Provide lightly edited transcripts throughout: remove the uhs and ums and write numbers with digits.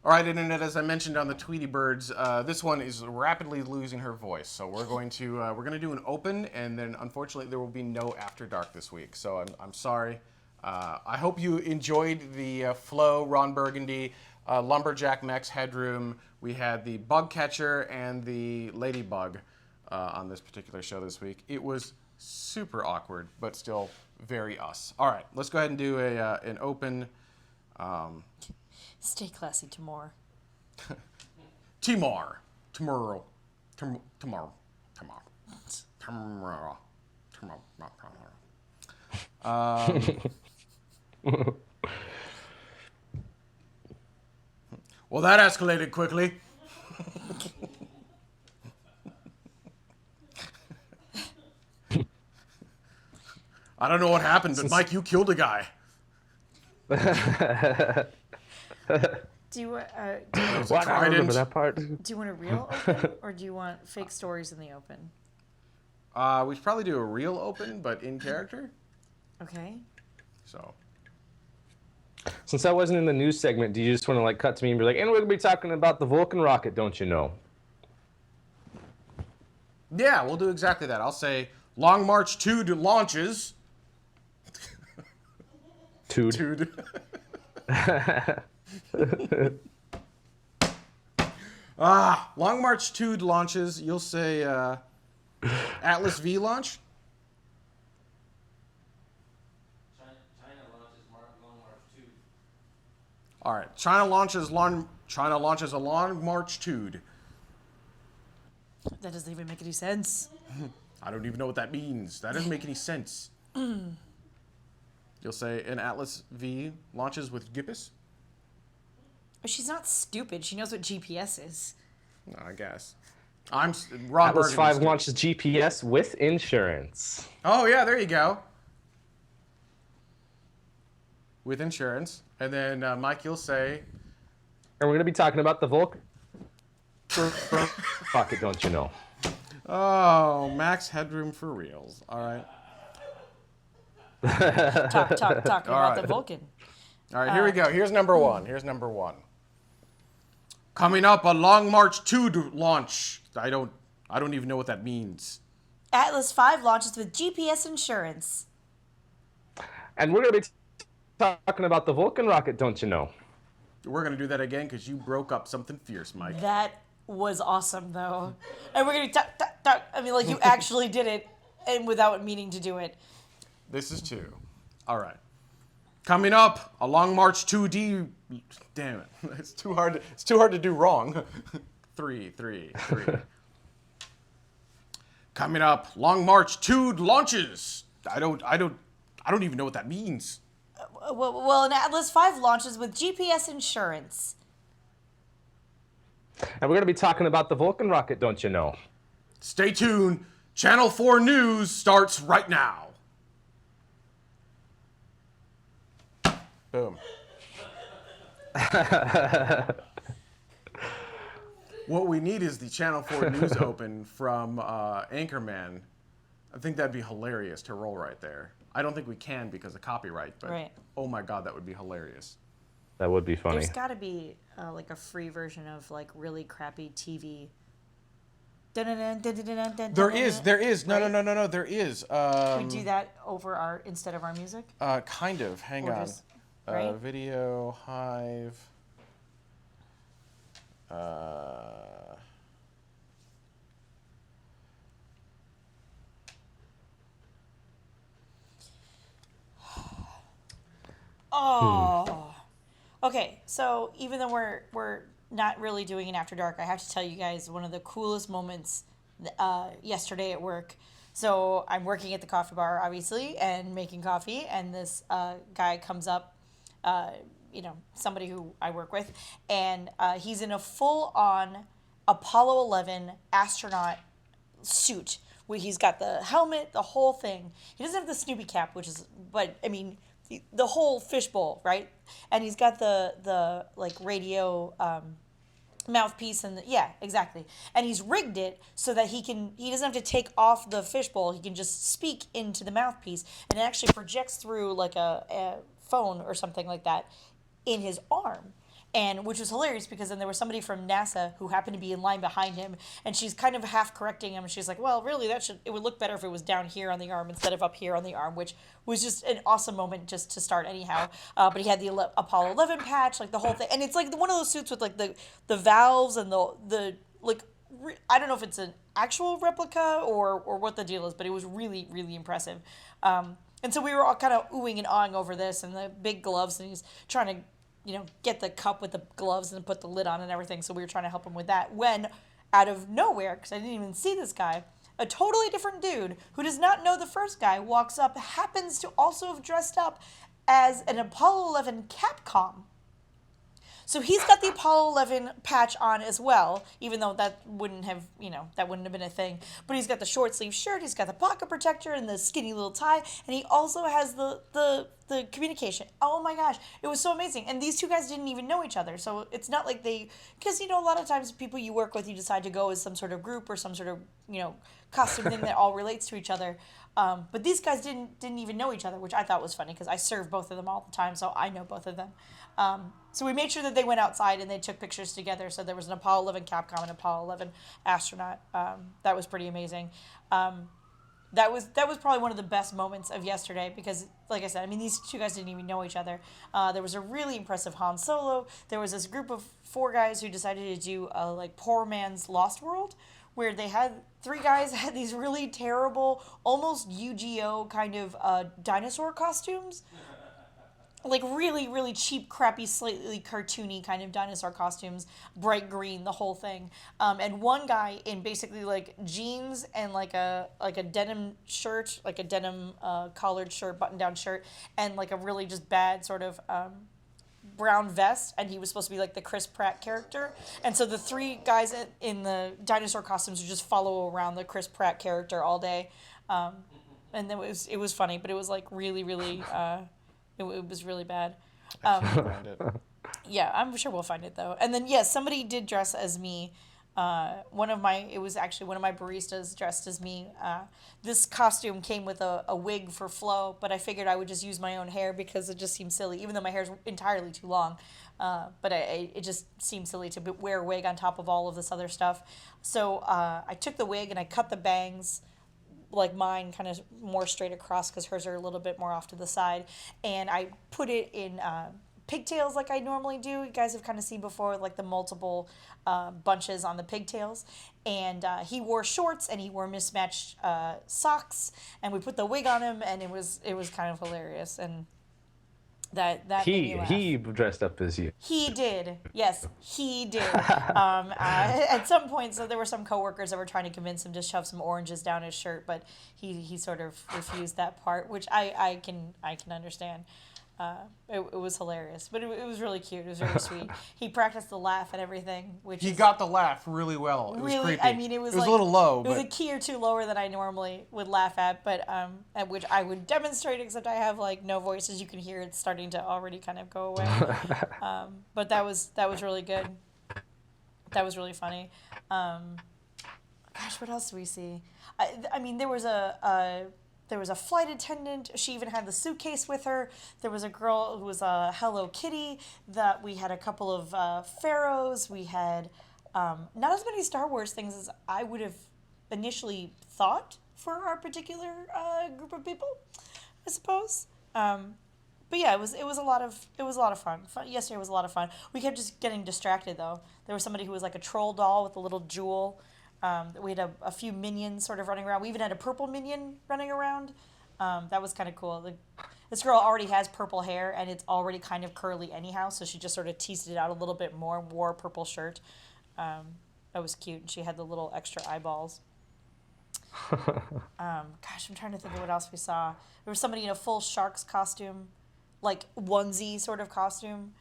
All right, Internet. As I mentioned on the Tweety Birds, this one is rapidly losing her voice. So we're going to do an open, and then unfortunately there will be no After Dark this week. So I'm sorry. I hope you enjoyed the Flo, Ron Burgundy, Lumberjack, Max Headroom. We had the Bug Catcher and the Ladybug on this particular show this week. It was super awkward, but still very us. All right, let's go ahead and do an open. Stay classy, Timor. Timor. Tomorrow. Tomorrow. Well, that escalated quickly. I don't know what happened, but Mike, you killed a guy. Do you Well, I don't remember that part. do you want a real open or do you want fake stories in the open? We should probably do a real open, but in character. Okay. So. Since I wasn't in the news segment, do you just want to like cut to me and be like, and we're gonna be talking about the Vulcan rocket, don't you know? Yeah, we'll do exactly that. I'll say Long March 2 to launches. Tude. Long March 2 launches. You'll say Atlas V launch. China launches Long March 2. All right. China launches a Long March 2. That doesn't even make any sense. I don't even know what that means. That doesn't make any sense. You'll say an Atlas V launches with GPS. But she's not stupid. She knows what GPS is. I guess. Ron Atlas Burgundy's 5 launches GPS with insurance. Oh, yeah, there you go. With insurance. And then, Mike, you'll say... And we're going to be talking about the Vulcan rocket, don't you know? Oh, max headroom for reals. All right. Talking about right. the Vulcan. All right, here we go. Here's number one. Coming up, a Long March 2 launch. I don't even know what that means. Atlas 5 launches with GPS insurance. And we're going to be talking about the Vulcan rocket, don't you know? We're going to do that again because you broke up something fierce, Mike. That was awesome, though. And we're going to talk. I mean, like, you actually did it and without meaning to do it. This is 2. All right. Coming up, a Long March 2D. Damn it. It's too hard to do wrong. 3. Coming up, Long March 2 launches. I don't even know what that means. Well, an Atlas 5 launches with GPS insurance. And we're going to be talking about the Vulcan rocket, don't you know? Stay tuned. Channel 4 News starts right now. Boom. What we need is the Channel 4 News open from Anchorman. I think that'd be hilarious to roll right there. I don't think we can because of copyright, but Right. Oh my God, that would be hilarious. That would be funny. There's got to be like a free version of like really crappy TV. There is. No, there is. Can we do that over instead of our music? Kind of. Hang Or on. just- right? Video Hive. Oh. Okay, so even though we're not really doing an After Dark, I have to tell you guys one of the coolest moments yesterday at work. So I'm working at the coffee bar, obviously, and making coffee, and this guy comes up, somebody who I work with, and he's in a full-on Apollo 11 astronaut suit where he's got the helmet, the whole thing. He doesn't have the Snoopy cap, but I mean, the whole fishbowl, right? And he's got the like radio mouthpiece and yeah, exactly. And he's rigged it so that he doesn't have to take off the fishbowl. He can just speak into the mouthpiece, and it actually projects through like a phone or something like that in his arm. and which was hilarious because then there was somebody from NASA who happened to be in line behind him, and she's kind of half correcting him. She's like, "Well, really, it would look better if it was down here on the arm instead of up here on the arm," which was just an awesome moment just to start anyhow. But he had the Apollo 11 patch, like the whole thing, and it's like one of those suits with like the valves and the like. I don't know if it's an actual replica or what the deal is, but it was really, really impressive. And so we were all kind of oohing and awing over this, and the big gloves, and he's trying to, get the cup with the gloves and put the lid on and everything. So we were trying to help him with that. When, out of nowhere, because I didn't even see this guy, a totally different dude who does not know the first guy walks up, happens to also have dressed up as an Apollo 11 Capcom. So he's got the Apollo 11 patch on as well, even though that wouldn't have been a thing. But he's got the short sleeve shirt, he's got the pocket protector and the skinny little tie, and he also has the communication. Oh my gosh, it was so amazing. And these two guys didn't even know each other. So it's not like because a lot of times people you work with, you decide to go as some sort of group or some sort of, costume thing that all relates to each other. But these guys didn't even know each other, which I thought was funny because I serve both of them all the time, so I know both of them. So we made sure that they went outside and they took pictures together. So there was an Apollo 11 Capcom and Apollo 11 astronaut. That was pretty amazing. That was probably one of the best moments of yesterday because, like I said, these two guys didn't even know each other. There was a really impressive Han Solo. There was this group of 4 guys who decided to do poor man's Lost World, where they had 3 guys had these really terrible, almost Yu-Gi-Oh kind of dinosaur costumes. Like really, really cheap, crappy, slightly cartoony kind of dinosaur costumes, bright green, the whole thing. And one guy in basically like jeans and like a denim shirt, like a denim collared shirt, button-down shirt, and like a really just bad sort of brown vest, and he was supposed to be like the Chris Pratt character. And so the 3 guys in the dinosaur costumes would just follow around the Chris Pratt character all day. And it was funny, but it was like really, really... It was really bad. Find it. Yeah, I'm sure we'll find it though. And then yes, somebody did dress as me. It was actually one of my baristas dressed as me. This costume came with a wig for Flo, but I figured I would just use my own hair because it just seemed silly, even though my hair is entirely too long. But it just seemed silly to wear a wig on top of all of this other stuff. So I took the wig and I cut the bangs, like mine kind of more straight across because hers are a little bit more off to the side, and I put it in pigtails like I normally do. You guys have kind of seen before, like the multiple bunches on the pigtails. And he wore shorts and he wore mismatched socks, and we put the wig on him, and it was kind of hilarious. And that made me laugh. He dressed up as you. He did. Yes, he did. At some point, so there were some coworkers that were trying to convince him to shove some oranges down his shirt, but he sort of refused that part, which I can understand. It was hilarious, but it was really cute. It was very sweet. He practiced the laugh and everything, which He got the laugh really well. It was really, creepy. it was a like, little low, it was but a key or 2 lower than I normally would laugh at, but at which I would demonstrate, except I have like no voice, as you can hear. It's starting to already kind of go away. But that was really good. That was really funny. Gosh, what else do we see? There was a flight attendant. She even had the suitcase with her. There was a girl who was a Hello Kitty. That we had a couple of pharaohs. We had not as many Star Wars things as I would have initially thought for our particular group of people, I suppose. But yeah, it was a lot of fun. Yesterday was a lot of fun. We kept just getting distracted though. There was somebody who was like a troll doll with a little jewel. We had a few minions sort of running around. We even had a purple minion running around. That was kind of cool. This girl already has purple hair, and it's already kind of curly anyhow, so she just sort of teased it out a little bit more, wore a purple shirt. That was cute. And she had the little extra eyeballs. Gosh, I'm trying to think of what else we saw. There was somebody in a full Sharks costume, like onesie sort of costume.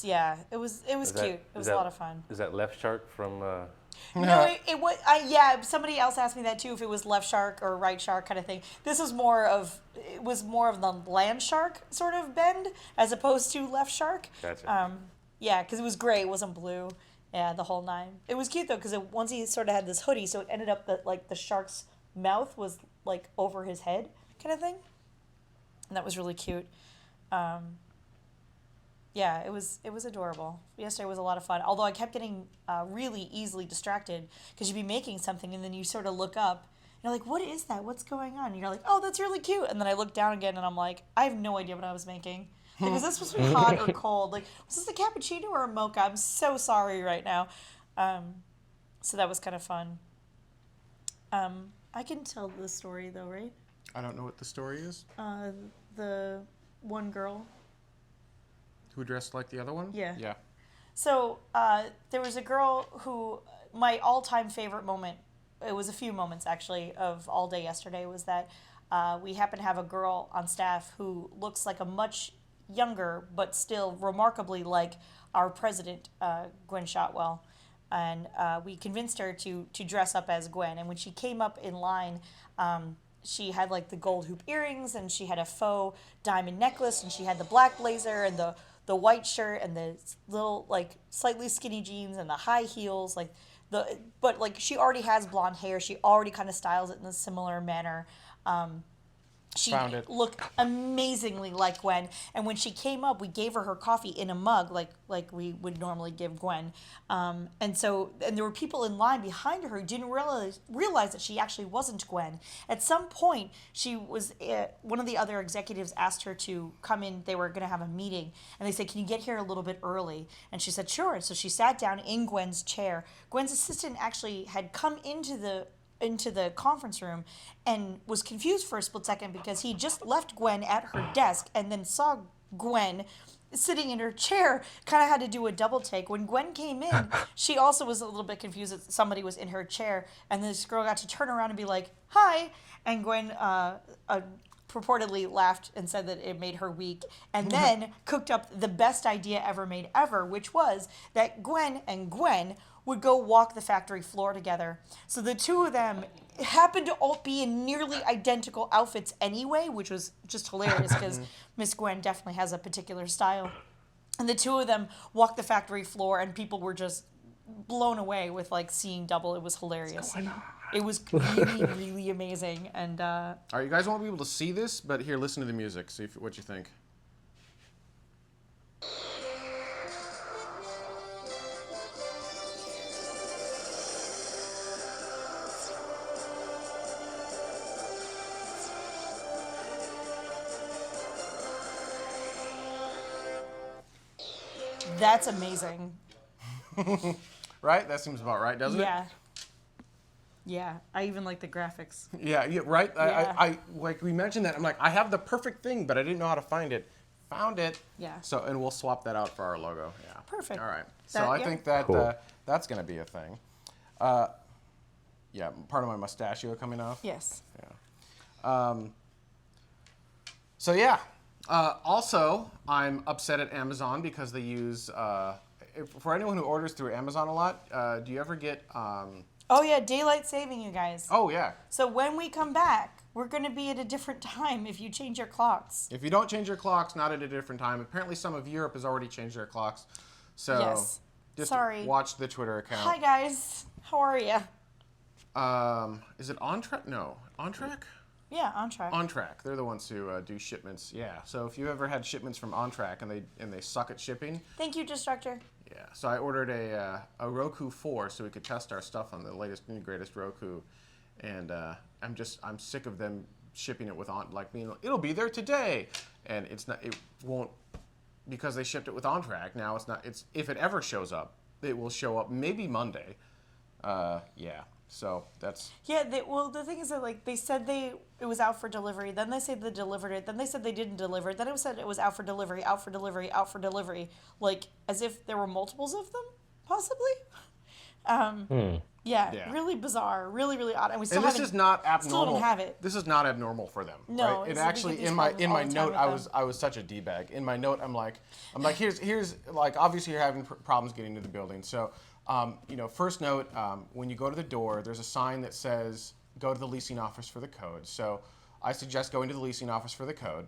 Yeah, it was cute. It was a lot of fun. Is that Left Shark from? No, it was. Yeah, somebody else asked me that too. If it was Left Shark or Right Shark kind of thing. This was more of the Land Shark sort of bend as opposed to Left Shark. Gotcha. Yeah, because it was gray, it wasn't blue. Yeah, the whole 9. It was cute though because once he sort of had this hoodie, so it ended up that like the shark's mouth was like over his head kind of thing, and that was really cute. Yeah, it was adorable. Yesterday was a lot of fun. Although I kept getting really easily distracted because you'd be making something and then you sort of look up. And you're like, what is that? What's going on? And you're like, oh, that's really cute. And then I look down again and I'm like, I have no idea what I was making. Like, was this supposed to be hot or cold? Like, was this a cappuccino or a mocha? I'm so sorry right now. So that was kind of fun. I can tell the story though, right? I don't know what the story is. The one girl. Who dressed like the other one? Yeah. Yeah. So there was a girl who, my all-time favorite moment, it was a few moments actually of all day yesterday, was that we happen to have a girl on staff who looks like a much younger but still remarkably like our president, Gwen Shotwell. And we convinced her to dress up as Gwen. And when she came up in line, she had like the gold hoop earrings and she had a faux diamond necklace and she had the black blazer and the white shirt and the little like slightly skinny jeans and the high heels but like she already has blonde hair. She already kind of styles it in a similar manner. She Found it. looked amazingly like Gwen, and when she came up, we gave her coffee in a mug, like we would normally give Gwen. And there were people in line behind her who didn't realize that she actually wasn't Gwen. At some point, she was one of the other executives asked her to come in. They were going to have a meeting, and they said, "Can you get here a little bit early?" And she said, "Sure." And so she sat down in Gwen's chair. Gwen's assistant actually had come into the conference room and was confused for a split second because he just left Gwen at her desk and then saw Gwen sitting in her chair, kind of had to do a double take. When Gwen came in, she also was a little bit confused that somebody was in her chair, and this girl got to turn around and be like, "Hi," and Gwen purportedly laughed and said that it made her weak, and then cooked up the best idea ever made ever, which was that Gwen and Gwen would go walk the factory floor together. So the two of them happened to all be in nearly identical outfits anyway, which was just hilarious because Miss Gwen definitely has a particular style. And the two of them walked the factory floor and people were just blown away with like seeing double. It was hilarious. Why not? It was really, really amazing. And All right, you guys won't be able to see this, but here, listen to the music. See what you think. that's amazing. Right? That seems about right, doesn't it? Yeah. Yeah, I even like the graphics. Yeah, right? Yeah. I like we mentioned that. I'm like, I have the perfect thing, but I didn't know how to find it. Found it. Yeah. So, and we'll swap that out for our logo. Yeah. Perfect. All right. So That- I yeah. think that Cool. that's going to be a thing. Yeah, part of my mustachio coming off. Yes. So yeah. Also, I'm upset at Amazon because they use. For anyone who orders through Amazon a lot, do you ever get? Oh yeah, daylight saving, you guys. Oh yeah. So when we come back, we're going to be at a different time if you change your clocks. If you don't change your clocks, not at a different time. Apparently, some of Europe has already changed their clocks. So Yes. just Sorry. watch the Twitter account. Hi guys, how are you? Is it On Track? No, On Track. Yeah, on track. On Track. They're the ones who do shipments. Yeah. So if you ever had shipments from On Track and they suck at shipping, Thank you, Destructor. yeah. So I ordered a Roku 4 so we could test our stuff on the latest and greatest Roku, and I'm sick of them shipping it with it'll be there today, and it won't, because they shipped it with On Track. Now it's if it ever shows up, it will show up maybe Monday. Yeah. So that's Yeah, the thing is that like they said it was out for delivery, then they said they delivered it, then they said they didn't deliver it, then it said it was out for delivery, out for delivery, out for delivery, like as if there were multiples of them, possibly. Yeah. Really bizarre, really really odd, and we still and this haven't. is not Still abnormal. don't have it. This is not abnormal for them. No, right? It it's- we actually get these in my problems all the time note with them. I was such a d-bag. In my note I'm like here's like obviously you're having problems getting to the building. So first note, when you go to the door, there's a sign that says go to the leasing office for the code. So I suggest going to the leasing office for the code.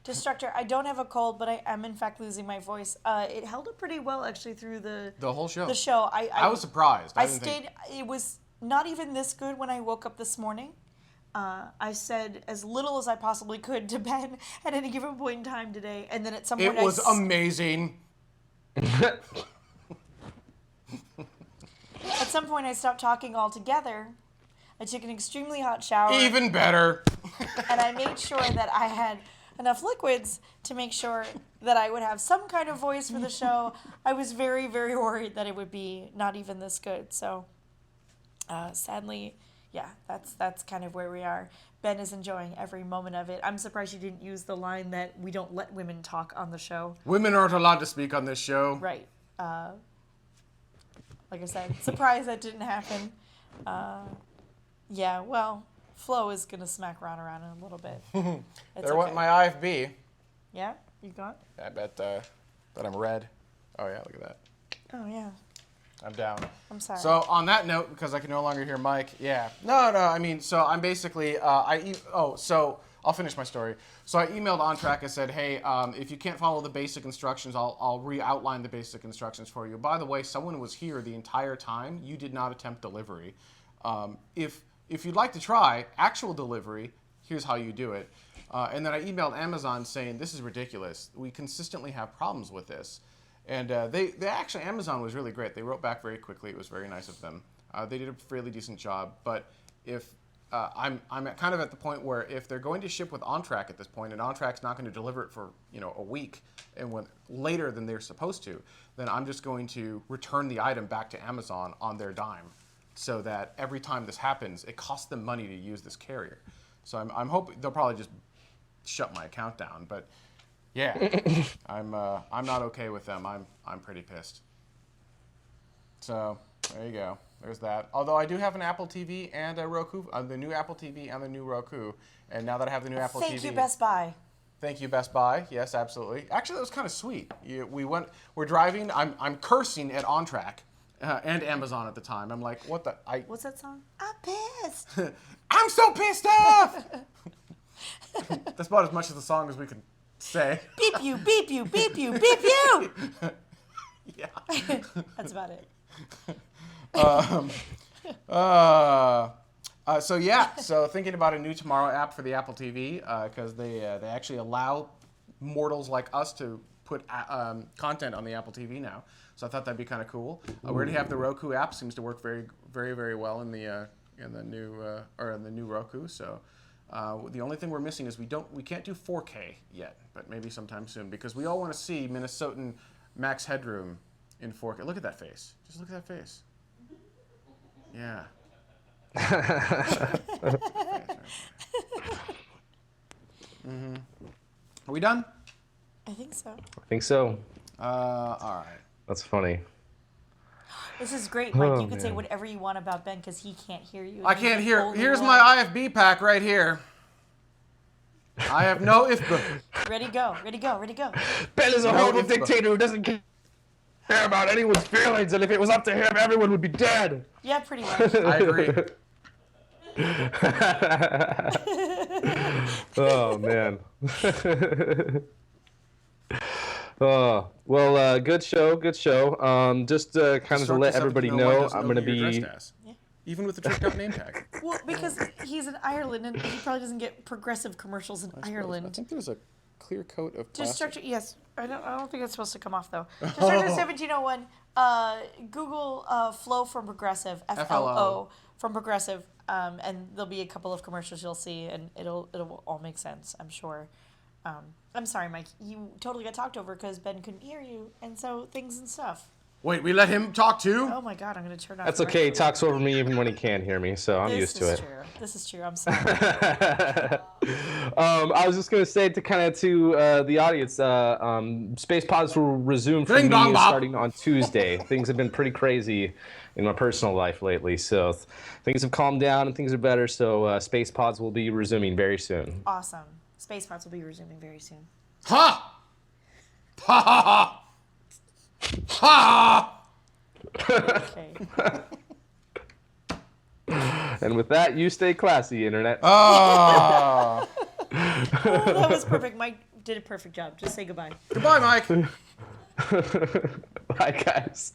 Destructor, I don't have a cold, but I am in fact losing my voice. It held up pretty well actually through the The whole show. The show. I was surprised. I didn't think- stayed. It was not even this good when I woke up this morning. I said as little as I possibly could to Ben at any given point in time today, and then at some point It was amazing. At some point, I stopped talking altogether. I took an extremely hot shower. Even better. And I made sure that I had enough liquids to make sure that I would have some kind of voice for the show. I was very, very worried that it would be not even this good. So, sadly, yeah, that's kind of where we are. Ben is enjoying every moment of it. I'm surprised you didn't use the line that we don't let women talk on the show. Women aren't allowed to speak on this show. Right. Like I said, surprised that didn't happen. Yeah, well, Flo is going to smack Ron around in a little bit. It's There went my IFB. Yeah? You got? I bet that I'm red. Oh, yeah, look at that. Oh, yeah. I'm down. I'm sorry. So on that note, because I can no longer hear Mike, yeah. No, I mean, so I'm basically, so I'll finish my story. So I emailed OnTrack and said, hey, if you can't follow the basic instructions, I'll re-outline the basic instructions for you. By the way, someone was here the entire time. You did not attempt delivery. If you'd like to try actual delivery, here's how you do it. And then I emailed Amazon saying, this is ridiculous. We consistently have problems with this. And they actually, Amazon was really great. They wrote back very quickly. It was very nice of them. They did a fairly decent job. But if I'm kind of at the point where if they're going to ship with OnTrack at this point, and OnTrack's not going to deliver it for a week and later than they're supposed to, then I'm just going to return the item back to Amazon on their dime, so that every time this happens, it costs them money to use this carrier. So I'm hoping they'll probably just shut my account down. But yeah, I'm not okay with them. I'm pretty pissed. So there you go. There's that. Although I do have an Apple TV and a Roku, the new Apple TV and the new Roku. And now that I have the new Apple TV. Thank you, Best Buy. Thank you, Best Buy. Yes, absolutely. Actually, that was kind of sweet. We're driving. I'm cursing at OnTrack and Amazon at the time. I'm like, what the? What's that song? I'm pissed. I'm so pissed off. That's about as much of the song as we could say. Beep you, beep you, beep you, beep you. Yeah. That's about it. So thinking about a new TMRO app for the Apple TV, because they actually allow mortals like us to put content on the Apple TV now. So I thought that'd be kind of cool. We already have the Roku app; seems to work very, very, very well in the new Roku. So the only thing we're missing is we can't do 4K yet, but maybe sometime soon, because we all want to see Minnesotan Max Headroom in 4K. Look at that face. Just look at that face. Yeah. Mm-hmm. Are we done? I think so. I think so. All right. That's funny. This is great, Mike. Oh, You can say man. whatever you want about Ben because he can't hear you. I He's can't the hear. only Here's one. my IFB pack right here. I have no IFB. Ready, go. Ready, go. Ready, go. Ben is a No, horrible it's- dictator who doesn't care about anyone's feelings, and if it was up to him, everyone would be dead. Yeah, pretty much. I agree. Oh man. Oh well, good show, good show. Just kind of to Start let this up, everybody you why know, doesn't I'm know gonna who you're be. dressed as. Even with the tricked out name tag. Well, because he's in Ireland and he probably doesn't get progressive commercials in I Ireland. think there was a clear coat of Just plastic. start. Yes, I don't think it's supposed to come off though. Just start at 1701. Google Flow from Progressive. FLO from Progressive. And there'll be a couple of commercials you'll see, and it'll all make sense, I'm sure. I'm sorry, Mike. You totally got talked over because Ben couldn't hear you, and so things and stuff. Wait, we let him talk too? Oh my God, I'm gonna turn off. That's the okay. He microphone. talks over me even when he can't hear me, so I'm used to it. True. This is true. I'm sorry. I was just gonna say to the audience, Space Pods will resume for Ding me dong bop. starting on Tuesday. Things have been pretty crazy in my personal life lately, so things have calmed down and things are better. So Space Pods will be resuming very soon. Awesome. Space Pods will be resuming very soon. Ha! Ha ha ha! Ha! Okay. And with that, you stay classy, Internet. Oh. Oh, that was perfect. Mike did a perfect job. Just say goodbye. Goodbye, Mike. Bye, guys.